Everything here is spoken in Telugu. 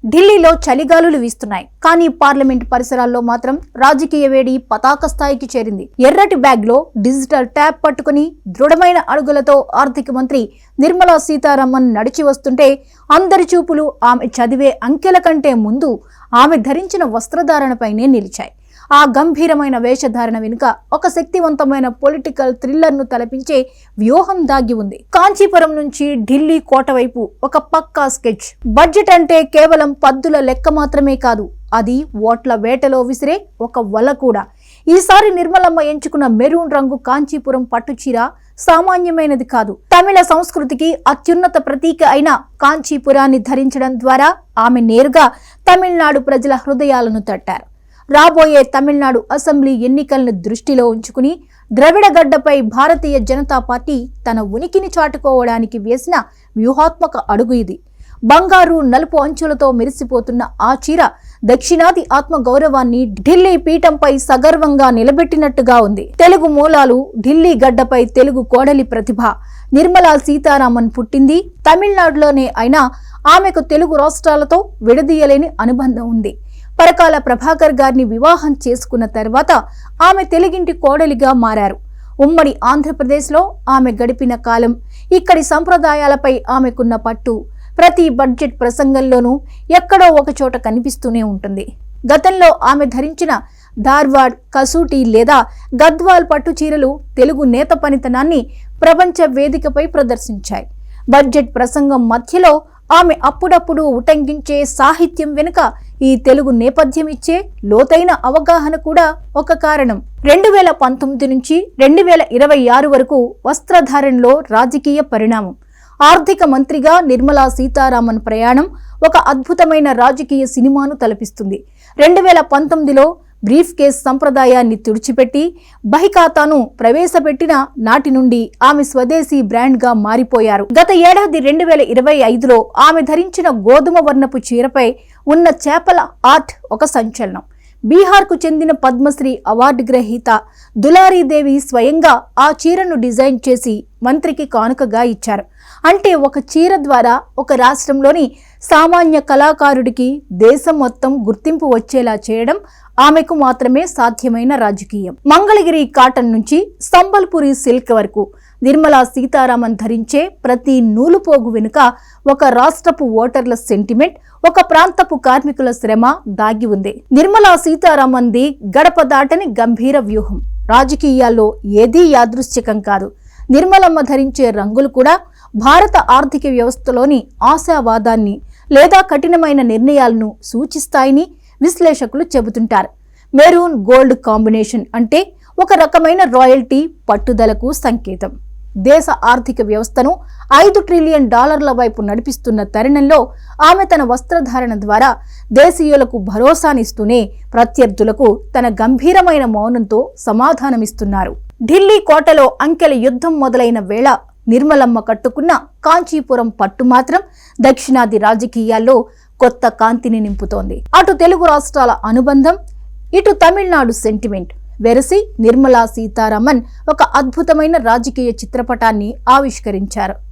ఢిల్లీలో చలిగాలులు వీస్తున్నాయి. కానీ పార్లమెంట్ పరిసరాల్లో మాత్రం రాజకీయ వేడి పతాక స్థాయికి చేరింది. ఎర్రటి బ్యాగ్ లో డిజిటల్ ట్యాబ్ పట్టుకుని దృఢమైన అడుగులతో ఆర్థిక మంత్రి నిర్మలా సీతారామన్ నడిచి వస్తుంటే అందరి చూపులు ఆమె చదివే అంకెల కంటే ముందు ఆమె ధరించిన వస్త్రధారణపైనే నిలిచాయి. ఆ గంభీరమైన వేషధారణ వెనుక ఒక శక్తివంతమైన పొలిటికల్ థ్రిల్లర్ ను తలపించే వ్యూహం దాగి ఉంది. కాంచీపురం నుంచి ఢిల్లీ కోట వైపు ఒక పక్కా స్కెచ్. బడ్జెట్ అంటే కేవలం పద్దుల లెక్క మాత్రమే కాదు, అది ఓట్ల వేటలో విసిరే ఒక వల కూడా. ఈసారి నిర్మలమ్మ ఎంచుకున్న మెరూన్ రంగు కాంచీపురం పట్టుచీర సామాన్యమైనది కాదు. తమిళ సంస్కృతికి అత్యున్నత ప్రతీక అయిన కాంచీపురాన్ని ధరించడం ద్వారా ఆమె నేరుగా తమిళనాడు ప్రజల హృదయాలను తట్టారు. రాబోయే తమిళనాడు అసెంబ్లీ ఎన్నికలను దృష్టిలో ఉంచుకుని ద్రవిడ గడ్డపై భారతీయ జనతా పార్టీ తన ఉనికిని చాటుకోవడానికి వేసిన వ్యూహాత్మక అడుగు ఇది. బంగారు నలుపు అంచులతో మెరిసిపోతున్న ఆ చీర దక్షిణాది ఆత్మ గౌరవాన్ని ఢిల్లీ పీఠంపై సగర్వంగా నిలబెట్టినట్టుగా ఉంది. తెలుగు మూలాలు, ఢిల్లీ గడ్డపై తెలుగు కోడలి ప్రతిభ. నిర్మలా సీతారామన్ పుట్టింది తమిళనాడులోనే అయినా ఆమెకు తెలుగు రాష్ట్రాలతో విడదీయలేని అనుబంధం ఉంది. పరకాల ప్రభాకర్ గారిని వివాహం చేసుకున్న తర్వాత ఆమె తెలుగింటి కోడలిగా మారారు. ఉమ్మడి ఆంధ్రప్రదేశ్లో ఆమె గడిపిన కాలం, ఇక్కడి సంప్రదాయాలపై ఆమెకున్న పట్టు ప్రతి బడ్జెట్ ప్రసంగంలోనూ ఎక్కడో ఒక చోట కనిపిస్తూనే ఉంటుంది. గతంలో ఆమె ధరించిన ధార్వాడ్, కసూటి లేదా గద్వాల్ పట్టు చీరలు తెలుగు నేత పనితనాన్ని ప్రపంచ వేదికపై ప్రదర్శించాయి. బడ్జెట్ ప్రసంగం మధ్యలో ఆమె అప్పుడప్పుడు ఉటంకించే సాహిత్యం వెనుక ఈ తెలుగు నేపథ్యం ఇచ్చే లోతైన అవగాహన కూడా ఒక కారణం. 2019 నుంచి 2026 వరకు వస్త్రధారణలో రాజకీయ పరిణామం. ఆర్థిక మంత్రిగా నిర్మలా సీతారామన్ ప్రయాణం ఒక అద్భుతమైన రాజకీయ సినిమాను తలపిస్తుంది. 2019లో బ్రీఫ్ కేస్ సంప్రదాయాన్ని తుడిచిపెట్టి బహిఖాతాను ప్రవేశపెట్టిన నాటి నుండి ఆమె స్వదేశీ బ్రాండ్ గా మారిపోయారు. గత ఏడాది 2025లో ఆమె ధరించిన గోధుమ వర్ణపు చీరపై ఉన్న చేపల ఆర్ట్ ఒక సంచలనం. బీహార్కు చెందిన పద్మశ్రీ అవార్డు గ్రహీత దులారీదేవి స్వయంగా ఆ చీరను డిజైన్ చేసి మంత్రికి కానుకగా ఇచ్చారు. అంటే ఒక చీర ద్వారా ఒక రాష్ట్రంలోని సామాన్య కళాకారుడికి దేశం మొత్తం గుర్తింపు వచ్చేలా చేయడం ఆమెకు మాత్రమే సాధ్యమైన రాజకీయం. మంగళగిరి కాటన్ నుంచి సంబల్పురి సిల్క్ వరకు నిర్మలా సీతారామన్ ధరించే ప్రతి నూలుపోగు వెనుక ఒక రాష్ట్రపు ఓటర్ల సెంటిమెంట్, ఒక ప్రాంతపు కార్మికుల శ్రమ దాగి ఉంది. నిర్మలా సీతారామన్ది గడప దాటని గంభీర వ్యూహం. రాజకీయాల్లో ఏదీ యాదృశ్చికం కాదు. నిర్మలమ్మ ధరించే రంగులు కూడా భారత ఆర్థిక వ్యవస్థలోని ఆశావాదాన్ని లేదా కఠినమైన నిర్ణయాలను సూచిస్తాయని విశ్లేషకులు చెబుతుంటారు. మెరూన్ గోల్డ్ కాంబినేషన్ అంటే ఒక రకమైన రాయల్టీ, పట్టుదలకు సంకేతం. దేశ ఆర్థిక వ్యవస్థను $5 ట్రిలియన్ వైపు నడిపిస్తున్న తరుణంలో ఆమె తన వస్త్రధారణ ద్వారా దేశీయులకు భరోసానిస్తూనే ప్రత్యర్థులకు తన గంభీరమైన మౌనంతో సమాధానమిస్తున్నారు. ఢిల్లీ కోటలో అంకెల యుద్ధం మొదలైన వేళ నిర్మలమ్మ కట్టుకున్న కాంచీపురం పట్టు మాత్రం దక్షిణాది రాజకీయాల్లో కొత్త కాంతిని నింపుతోంది. అటు తెలుగు రాష్ట్రాల అనుబంధం, ఇటు తమిళనాడు సెంటిమెంట్ వెరసి నిర్మలా సీతారామన్ ఒక అద్భుతమైన రాజకీయ చిత్రపటాన్ని ఆవిష్కరించారు.